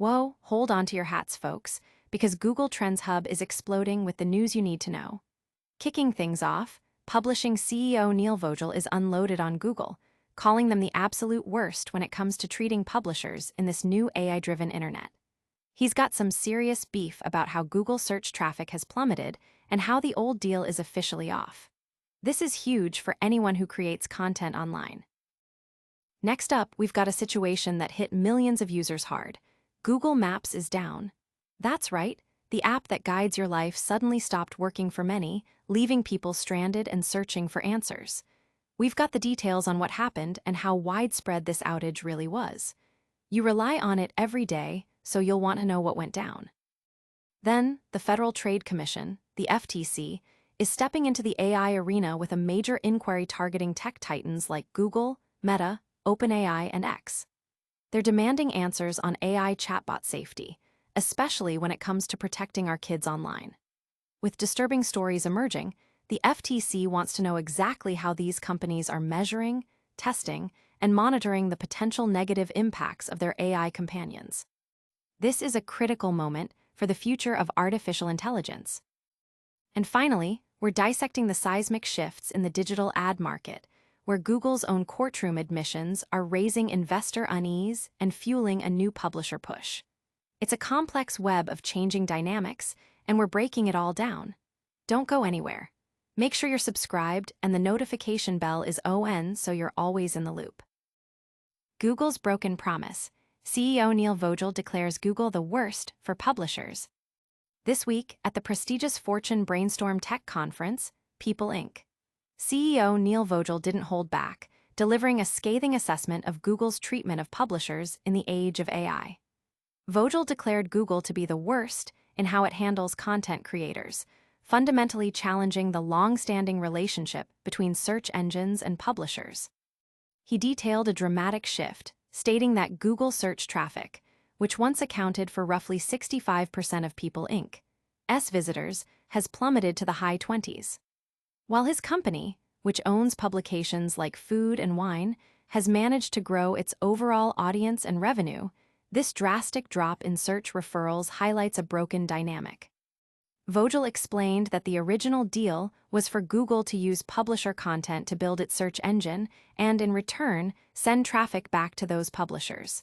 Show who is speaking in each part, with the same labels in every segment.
Speaker 1: Whoa, hold on to your hats, folks, because Google Trends Hub is exploding with the news you need to know. Kicking things off, publishing CEO Neil Vogel is unloaded on Google, calling them the absolute worst when it comes to treating publishers in this new AI-driven internet. He's got some serious beef about how Google search traffic has plummeted and how the old deal is officially off. This is huge for anyone who creates content online. Next up, we've got a situation that hit millions of users hard. Google Maps is down. That's right, the app that guides your life suddenly stopped working for many, leaving people stranded and searching for answers. We've got the details on what happened and how widespread this outage really was. You rely on it every day, so you'll want to know what went down. Then, the Federal Trade Commission, the FTC, is stepping into the AI arena with a major inquiry targeting tech titans like Google, Meta, OpenAI, and X. They're demanding answers on AI chatbot safety, especially when it comes to protecting our kids online. With disturbing stories emerging, the FTC wants to know exactly how these companies are measuring, testing, and monitoring the potential negative impacts of their AI companions. This is a critical moment for the future of artificial intelligence. And finally, we're dissecting the seismic shifts in the digital ad market, where Google's own courtroom admissions are raising investor unease and fueling a new publisher push. It's a complex web of changing dynamics, and we're breaking it all down. Don't go anywhere. Make sure you're subscribed and the notification bell is on so you're always in the loop. Google's broken promise. CEO Neil Vogel declares Google the worst for publishers. This week, at the prestigious Fortune Brainstorm Tech Conference, People Inc., CEO Neil Vogel didn't hold back, delivering a scathing assessment of Google's treatment of publishers in the age of AI. Vogel declared Google to be the worst in how it handles content creators, fundamentally challenging the long-standing relationship between search engines and publishers. He detailed a dramatic shift, stating that Google search traffic, which once accounted for roughly 65% of People Inc.'s visitors, has plummeted to the high 20s. While his company, which owns publications like Food and Wine, has managed to grow its overall audience and revenue, this drastic drop in search referrals highlights a broken dynamic. Vogel explained that the original deal was for Google to use publisher content to build its search engine and, in return, send traffic back to those publishers.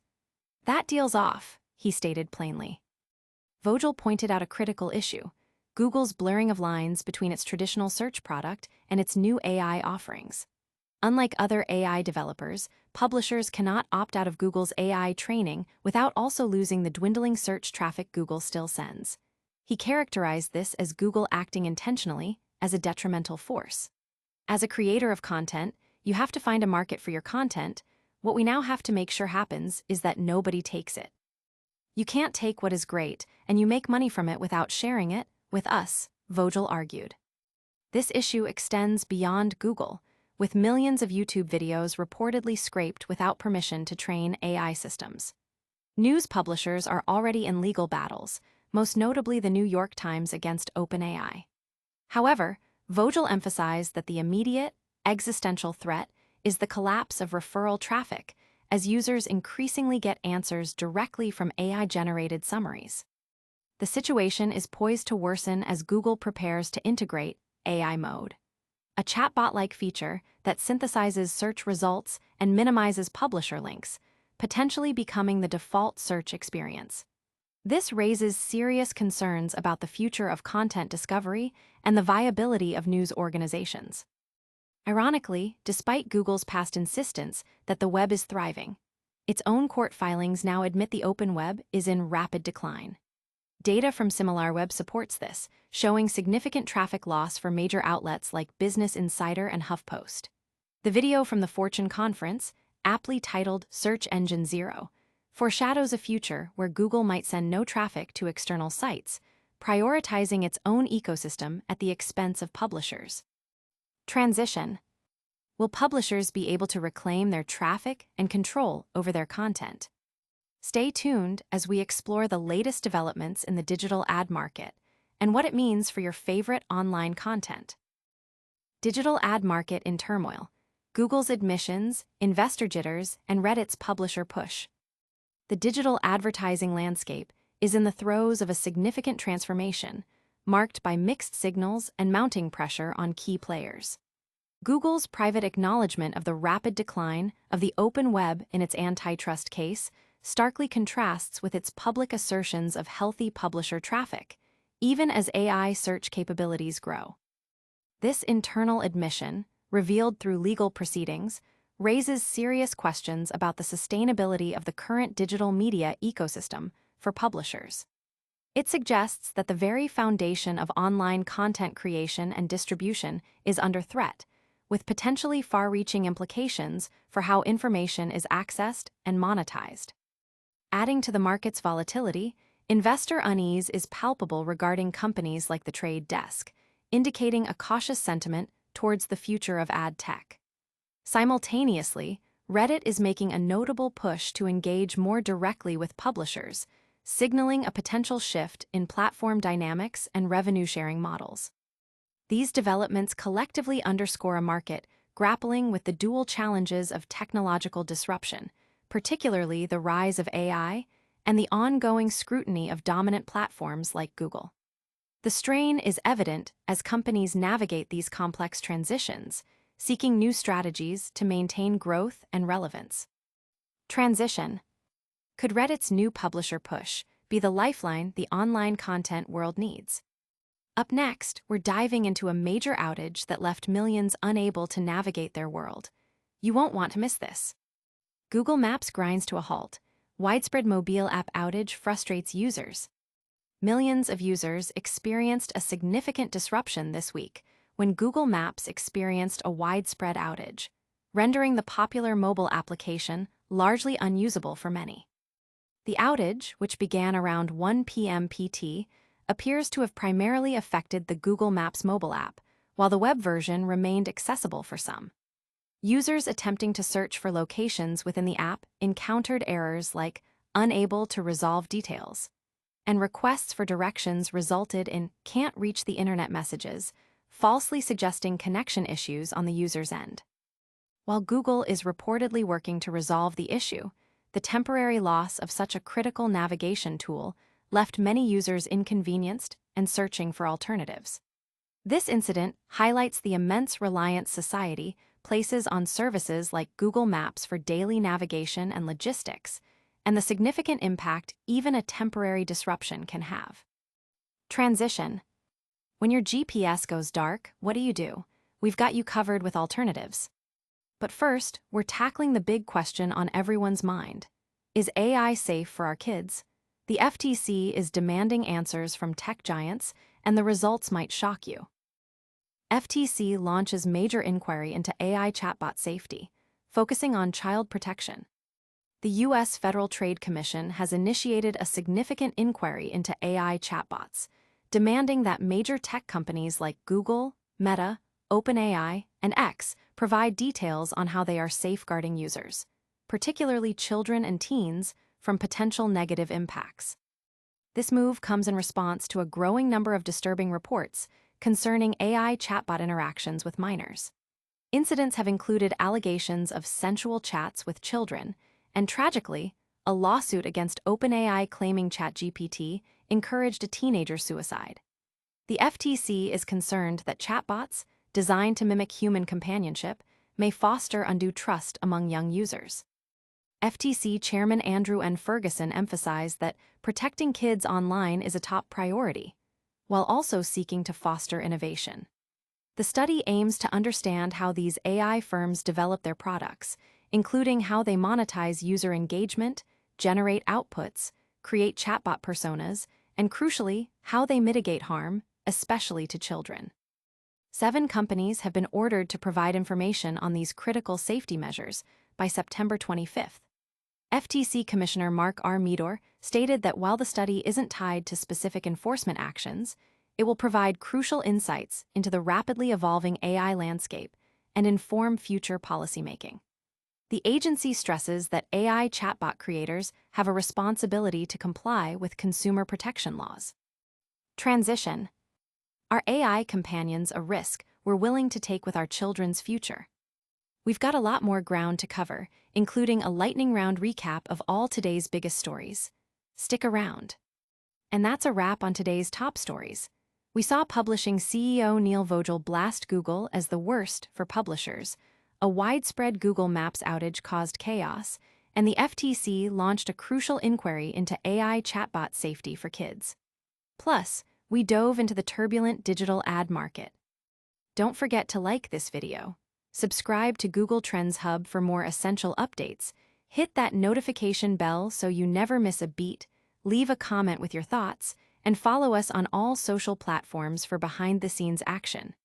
Speaker 1: That deal's off, he stated plainly. Vogel pointed out a critical issue: Google's blurring of lines between its traditional search product and its new AI offerings. Unlike other AI developers, publishers cannot opt out of Google's AI training without also losing the dwindling search traffic Google still sends. He characterized this as Google acting intentionally as a detrimental force. As a creator of content, you have to find a market for your content. What we now have to make sure happens is that nobody takes it. You can't take what is great, and you make money from it without sharing it with us, Vogel argued. This issue extends beyond Google, with millions of YouTube videos reportedly scraped without permission to train AI systems. News publishers are already in legal battles, most notably the New York Times against OpenAI. However, Vogel emphasized that the immediate, existential threat is the collapse of referral traffic, as users increasingly get answers directly from AI-generated summaries. The situation is poised to worsen as Google prepares to integrate AI mode, a chatbot-like feature that synthesizes search results and minimizes publisher links, potentially becoming the default search experience. This raises serious concerns about the future of content discovery and the viability of news organizations. Ironically, despite Google's past insistence that the web is thriving, its own court filings now admit the open web is in rapid decline. Data from SimilarWeb supports this, showing significant traffic loss for major outlets like Business Insider and HuffPost. The video from the Fortune conference, aptly titled Search Engine Zero, foreshadows a future where Google might send no traffic to external sites, prioritizing its own ecosystem at the expense of publishers. Transition. Will publishers be able to reclaim their traffic and control over their content? Stay tuned as we explore the latest developments in the digital ad market and what it means for your favorite online content. Digital ad market in turmoil. Google's admissions, investor jitters, and Reddit's publisher push. The digital advertising landscape is in the throes of a significant transformation, marked by mixed signals and mounting pressure on key players. Google's private acknowledgement of the rapid decline of the open web in its antitrust case starkly contrasts with its public assertions of healthy publisher traffic, even as AI search capabilities grow. This internal admission, revealed through legal proceedings, raises serious questions about the sustainability of the current digital media ecosystem for publishers. It suggests that the very foundation of online content creation and distribution is under threat, with potentially far-reaching implications for how information is accessed and monetized. Adding to the market's volatility, investor unease is palpable regarding companies like The Trade Desk, indicating a cautious sentiment towards the future of ad tech. Simultaneously, Reddit is making a notable push to engage more directly with publishers, signaling a potential shift in platform dynamics and revenue-sharing models. These developments collectively underscore a market grappling with the dual challenges of technological disruption, particularly the rise of AI and the ongoing scrutiny of dominant platforms like Google. The strain is evident as companies navigate these complex transitions, seeking new strategies to maintain growth and relevance. Transition. Could Reddit's new publisher push be the lifeline the online content world needs? Up next, we're diving into a major outage that left millions unable to navigate their world. You won't want to miss this. Google Maps grinds to a halt. Widespread mobile app outage frustrates users. Millions of users experienced a significant disruption this week when Google Maps experienced a widespread outage, rendering the popular mobile application largely unusable for many. The outage, which began around 1 p.m. PT, appears to have primarily affected the Google Maps mobile app, while the web version remained accessible for some. Users attempting to search for locations within the app encountered errors like unable to resolve details, and requests for directions resulted in can't reach the internet messages, falsely suggesting connection issues on the user's end. While Google is reportedly working to resolve the issue, the temporary loss of such a critical navigation tool left many users inconvenienced and searching for alternatives. This incident highlights the immense reliance society places on services like Google Maps for daily navigation and logistics, and the significant impact even a temporary disruption can have. Transition. When your GPS goes dark, what do? We've got you covered with alternatives. But first, we're tackling the big question on everyone's mind. Is AI safe for our kids? The FTC is demanding answers from tech giants, and the results might shock you. FTC launches major inquiry into AI chatbot safety, focusing on child protection. The U.S. Federal Trade Commission has initiated a significant inquiry into AI chatbots, demanding that major tech companies like Google, Meta, OpenAI, and X provide details on how they are safeguarding users, particularly children and teens, from potential negative impacts. This move comes in response to a growing number of disturbing reports concerning AI chatbot interactions with minors. Incidents have included allegations of sensual chats with children, and tragically, a lawsuit against OpenAI claiming ChatGPT encouraged a teenager's suicide. The FTC is concerned that chatbots, designed to mimic human companionship, may foster undue trust among young users. FTC Chairman Andrew N. Ferguson emphasized that protecting kids online is a top priority, while also seeking to foster innovation. The study aims to understand how these AI firms develop their products, including how they monetize user engagement, generate outputs, create chatbot personas, and crucially, how they mitigate harm, especially to children. 7 companies have been ordered to provide information on these critical safety measures by September 25th. FTC Commissioner Mark R. Meador stated that while the study isn't tied to specific enforcement actions, it will provide crucial insights into the rapidly evolving AI landscape and inform future policymaking. The agency stresses that AI chatbot creators have a responsibility to comply with consumer protection laws. Transition. Are AI companions a risk we're willing to take with our children's future? We've got a lot more ground to cover, including a lightning round recap of all today's biggest stories. Stick around. And that's a wrap on today's top stories. We saw publishing CEO Neil Vogel blast Google as the worst for publishers. A widespread Google Maps outage caused chaos, and the FTC launched a crucial inquiry into AI chatbot safety for kids. Plus, we dove into the turbulent digital ad market. Don't forget to like this video. Subscribe to Google Trends Hub for more essential updates. Hit that notification bell so you never miss a beat. Leave a comment with your thoughts, and follow us on all social platforms for behind-the-scenes action.